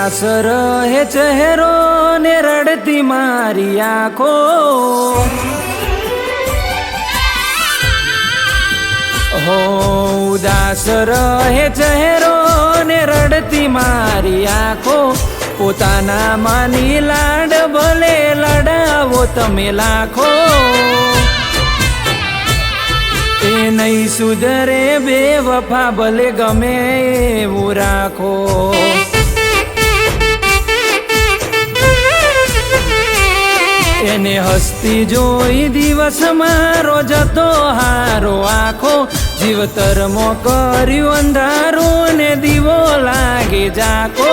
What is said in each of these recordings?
ઉદાસ રહે ચહેરો ને રડતી મારી આંખો, હો ઉદાસ રહે ચહેરો ને રડતી મારી આંખો, પોતાના માની લાડ ભલે લડાવો તમે લાખો, એ નહીં સુધરે બેવફા ભલે ગમે એવું રાખો। એને હસતી જોઈ દિવસ મારો જતો હારો આખો, જીવતરમાં કર્યું અંધારું ને દીવો લાગે જાકો,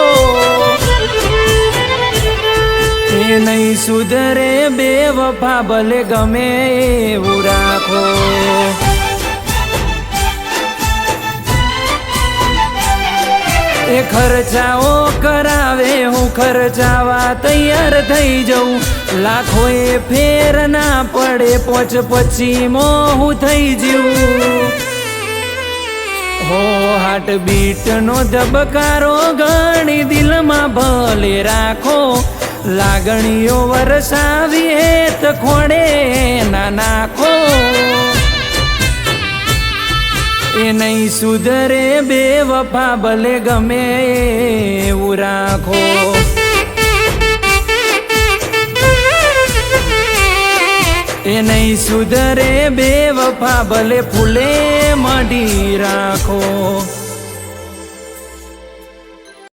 એ નહીં સુધરે બેવફા ભલે ગમે એવું રાખો। એ ખર્ચાઓ કરાવે હું ખર્ચાવા તૈયાર થઈ જઉં, લાખો એ ફેર ના પડે પોચ પછી મોહું થઈ જઉં, હો હાર્ટ બીટ નો ધબકારો ઘણી દિલમાં ભલે રાખો, લાગણીઓ વરસાવી હેત ખોડે ના નાખો, એ નહીં સુધરે બેવફા ભલે ગમે એવું રાખો। એ નહીં સુધરે બેવફા ભલે ફૂલે મઢી રાખો।